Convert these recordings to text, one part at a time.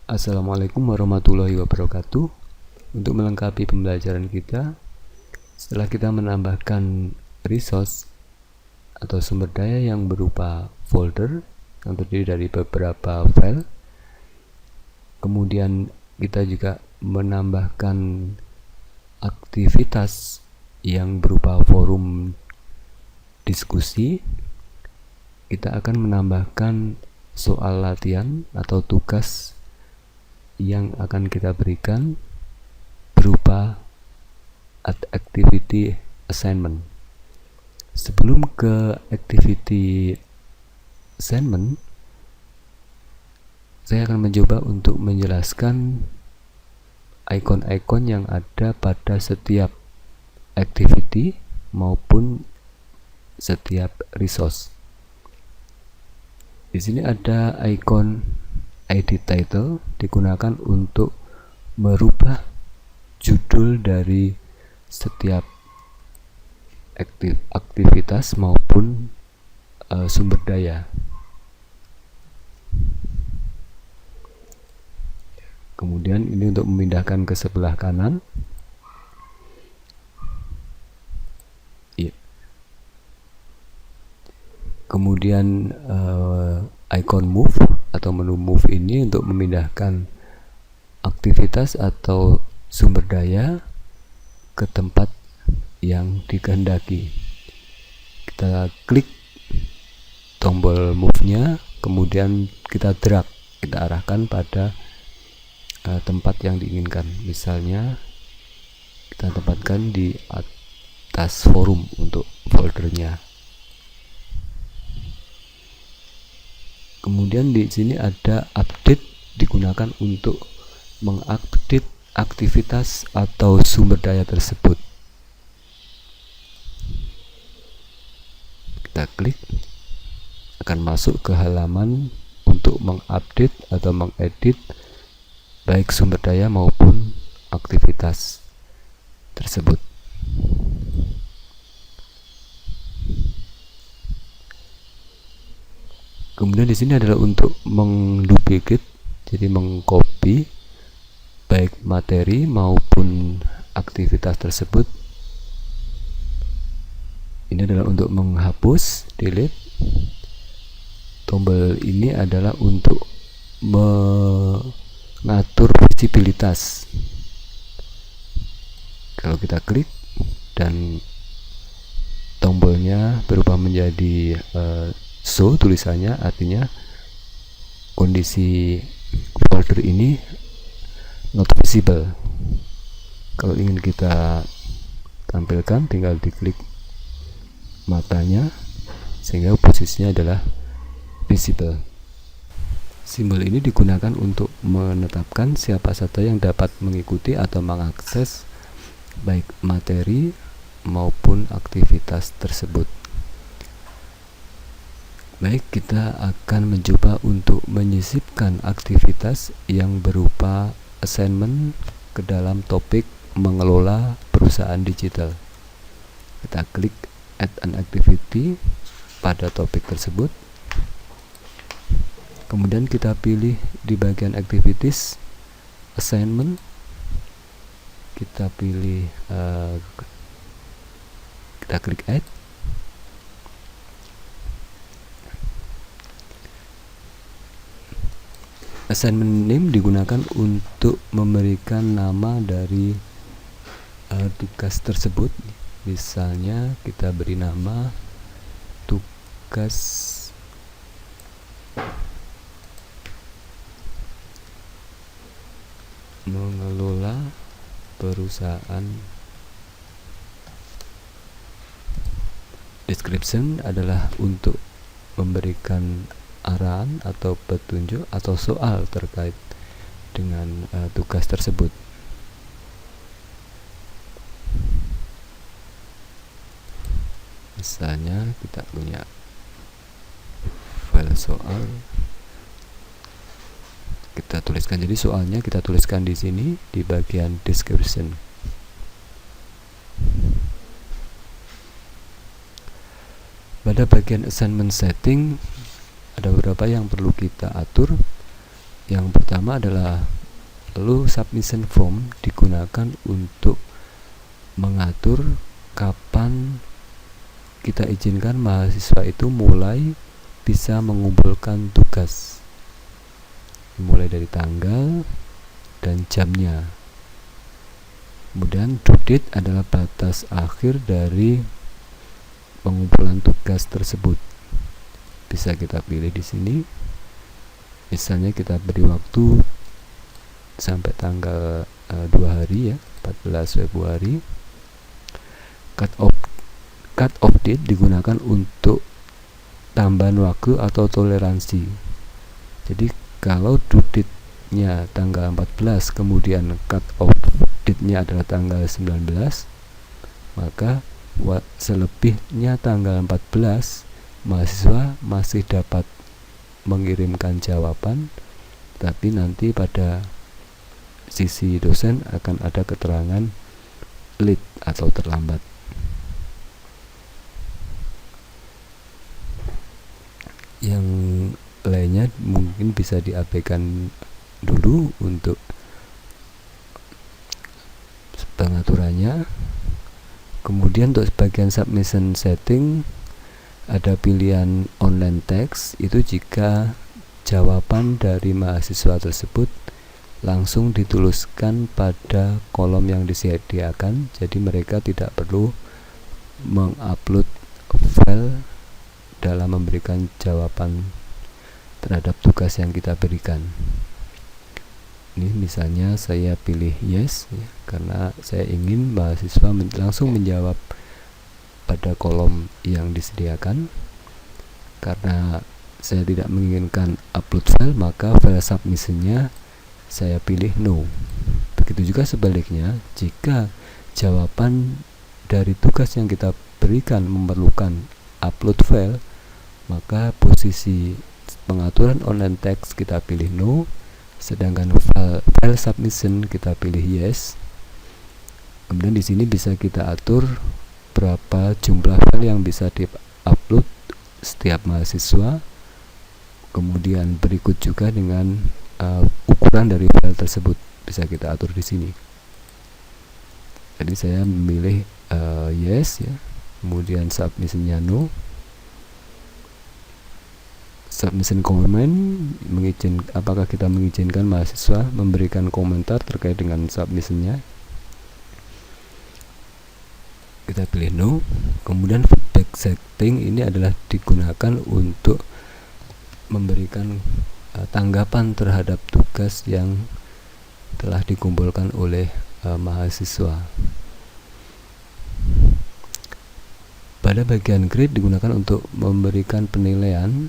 Assalamualaikum warahmatullahi wabarakatuh. Untuk melengkapi pembelajaran kita, setelah kita menambahkan resource atau sumber daya yang berupa folder yang terdiri dari beberapa file, kemudian kita juga menambahkan aktivitas yang berupa forum diskusi, kita akan menambahkan soal latihan atau tugas yang akan kita berikan berupa activity assignment. Sebelum ke activity assignment, saya akan mencoba untuk menjelaskan icon-icon yang ada pada setiap activity maupun setiap resource. Di sini ada icon edit title, digunakan untuk merubah judul dari setiap aktivitas maupun sumber daya. Kemudian ini untuk memindahkan ke sebelah kanan. Kemudian icon move atau menu move ini untuk memindahkan aktivitas atau sumber daya ke tempat yang dikehendaki. Kita klik tombol move-nya, kemudian kita drag, kita arahkan pada tempat yang diinginkan. Misalnya kita tempatkan di atas forum untuk foldernya. Kemudian di sini ada update, digunakan untuk mengupdate aktivitas atau sumber daya tersebut. Kita klik, akan masuk ke halaman untuk mengupdate atau mengedit baik sumber daya maupun aktivitas tersebut. Kemudian di sini adalah untuk menduplicate, jadi mengcopy baik materi maupun aktivitas tersebut. Ini adalah untuk menghapus, delete. Tombol ini adalah untuk mengatur visibilitas. Kalau kita klik dan tombolnya berubah menjadi show tulisannya, artinya kondisi folder ini not visible. Kalau ingin kita tampilkan, tinggal diklik matanya sehingga posisinya adalah visible. Simbol ini digunakan untuk menetapkan siapa saja yang dapat mengikuti atau mengakses baik materi maupun aktivitas tersebut. Baik, kita akan mencoba untuk menyisipkan aktivitas yang berupa assignment ke dalam topik mengelola perusahaan digital. Kita klik add an activity pada topik tersebut. Kemudian kita pilih di bagian activities assignment. Kita pilih kita klik add. Assignment name digunakan untuk memberikan nama dari tugas tersebut. Misalnya kita beri nama tugas mengelola perusahaan. Description adalah untuk memberikan arahan atau petunjuk atau soal terkait dengan tugas tersebut. Misalnya kita punya file soal, kita tuliskan, jadi soalnya kita tuliskan di sini di bagian description. Pada bagian assignment setting ada beberapa yang perlu kita atur. Yang pertama adalah submission form digunakan untuk mengatur kapan kita izinkan mahasiswa itu mulai bisa mengumpulkan tugas, mulai dari tanggal dan jamnya. Kemudian due date adalah batas akhir dari pengumpulan tugas tersebut. Bisa kita pilih di sini. Misalnya kita beri waktu sampai tanggal 2 hari ya, 14 Februari. Cut off date digunakan untuk tambahan waktu atau toleransi. Jadi kalau due date-nya tanggal 14, kemudian cut off date-nya adalah tanggal 19, maka selebihnya tanggal 14 mahasiswa masih dapat mengirimkan jawaban, tapi nanti pada sisi dosen akan ada keterangan late atau terlambat. Yang lainnya mungkin bisa diabaikan dulu untuk pengaturannya. Kemudian untuk sebagian submission setting ada pilihan online text, itu jika jawaban dari mahasiswa tersebut langsung dituliskan pada kolom yang disediakan, jadi mereka tidak perlu mengupload file dalam memberikan jawaban terhadap tugas yang kita berikan. Ini misalnya saya pilih yes ya, karena saya ingin mahasiswa langsung menjawab pada kolom yang disediakan. Karena saya tidak menginginkan upload file, maka file submission-nya saya pilih no. Begitu juga sebaliknya, jika jawaban dari tugas yang kita berikan memerlukan upload file, maka posisi pengaturan online text kita pilih no, sedangkan file submission kita pilih yes. Kemudian di sini bisa kita atur berapa jumlah file yang bisa di-upload setiap mahasiswa. Kemudian berikut juga dengan ukuran dari file tersebut bisa kita atur di sini. Jadi saya memilih yes ya. Kemudian submission-nya no. Submission comment apakah kita mengizinkan mahasiswa memberikan komentar terkait dengan submission-nya. Kita pilih no. Kemudian feedback setting ini adalah digunakan untuk memberikan tanggapan terhadap tugas yang telah dikumpulkan oleh mahasiswa. Pada bagian grade digunakan untuk memberikan penilaian.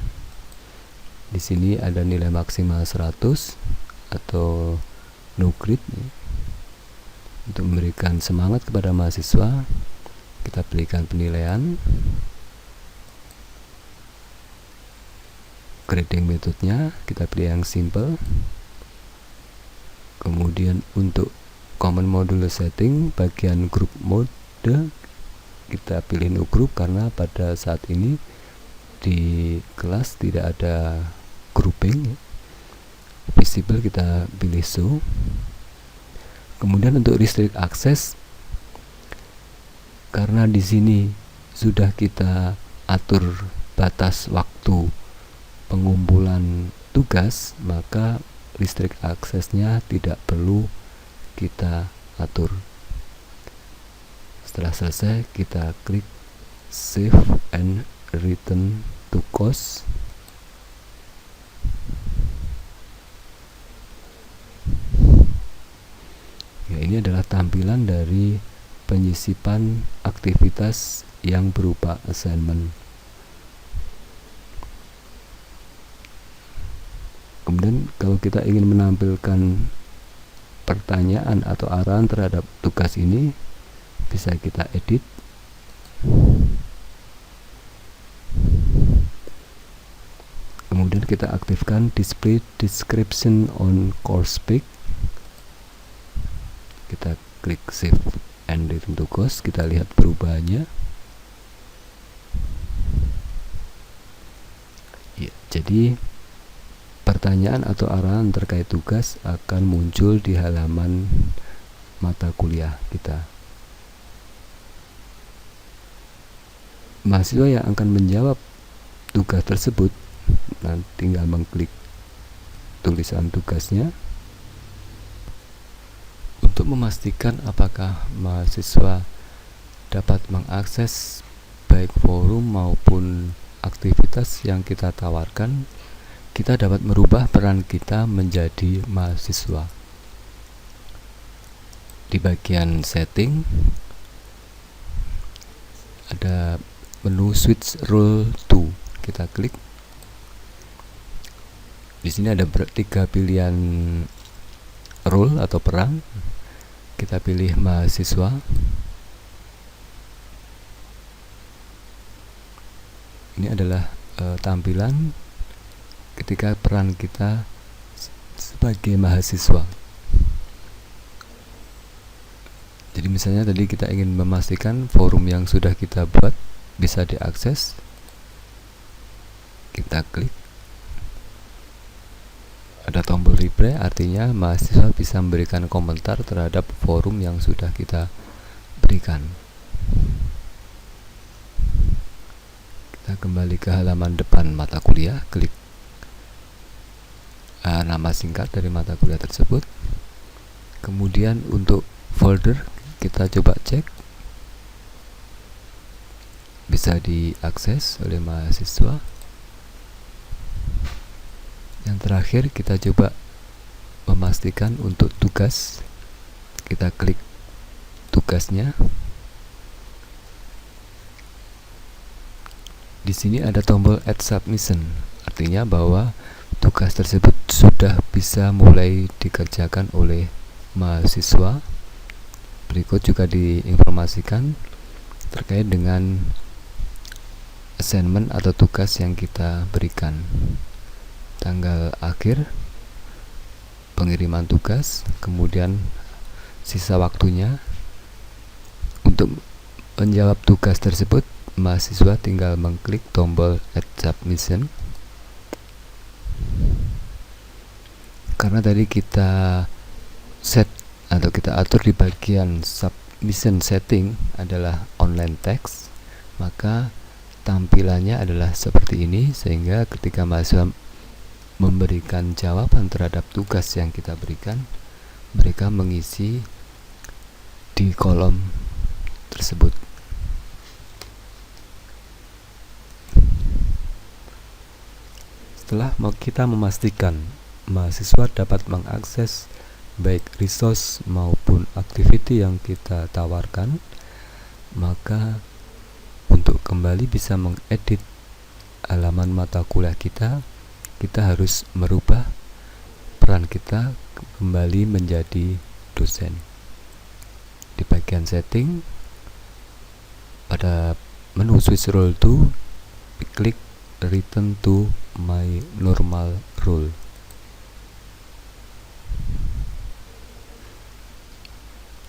Di sini ada nilai maksimal 100 atau no grade ya. Untuk memberikan semangat kepada mahasiswa, kita berikan penilaian. Grading metodenya kita pilih yang simple. Kemudian untuk common module setting, bagian group mode kita pilih no group, karena pada saat ini di kelas tidak ada grouping. Visible kita pilih show. Kemudian untuk restrict access, karena di sini sudah kita atur batas waktu pengumpulan tugas, maka restrict access-nya tidak perlu kita atur. Setelah selesai, kita klik save and return to course. Ya, ini adalah tampilan dari penyisipan aktivitas yang berupa assignment. Kemudian kalau kita ingin menampilkan pertanyaan atau arahan terhadap tugas ini, bisa kita edit. Kemudian kita aktifkan display description on course pic. Kita klik save and return to course. Kita lihat perubahannya. Ya, jadi per Pertanyaan atau arahan terkait tugas akan muncul di halaman mata kuliah kita. Mahasiswa yang akan menjawab tugas tersebut nanti tinggal mengklik tulisan tugasnya untuk memastikan apakah mahasiswa dapat mengakses baik forum maupun aktivitas yang kita tawarkan. Kita dapat merubah peran kita menjadi mahasiswa. Di bagian setting ada menu switch role to, kita klik. Di sini ada 3 pilihan role atau peran. Kita pilih mahasiswa. Ini adalah tampilan ketika peran kita sebagai mahasiswa. Jadi misalnya tadi kita ingin memastikan forum yang sudah kita buat bisa diakses. Kita klik. Ada tombol reply, artinya mahasiswa bisa memberikan komentar terhadap forum yang sudah kita berikan. Kita kembali ke halaman depan mata kuliah, klik nama singkat dari mata kuliah tersebut. Kemudian untuk folder kita coba cek bisa diakses oleh mahasiswa. Yang terakhir kita coba memastikan untuk tugas. Kita klik tugasnya. Di sini ada tombol add submission, artinya bahwa tugas tersebut sudah bisa mulai dikerjakan oleh mahasiswa. Berikut juga diinformasikan terkait dengan assignment atau tugas yang kita berikan. Tanggal akhir pengiriman tugas, kemudian sisa waktunya. Untuk menjawab tugas tersebut, mahasiswa tinggal mengklik tombol add submission. Karena tadi kita set atau kita atur di bagian submission setting adalah online text, maka tampilannya adalah seperti ini, sehingga ketika mahasiswa memberikan jawaban terhadap tugas yang kita berikan, mereka mengisi di kolom tersebut. Setelah kita memastikan mahasiswa dapat mengakses baik resource maupun activity yang kita tawarkan, maka untuk kembali bisa mengedit halaman mata kuliah kita harus merubah peran kita kembali menjadi dosen. Di bagian setting pada menu switch role to, klik return to my normal role.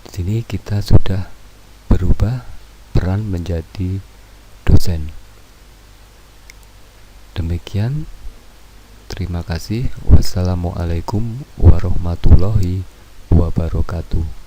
Di sini kita sudah berubah peran menjadi dosen. Demikian, terima kasih. Wassalamualaikum warahmatullahi wabarakatuh.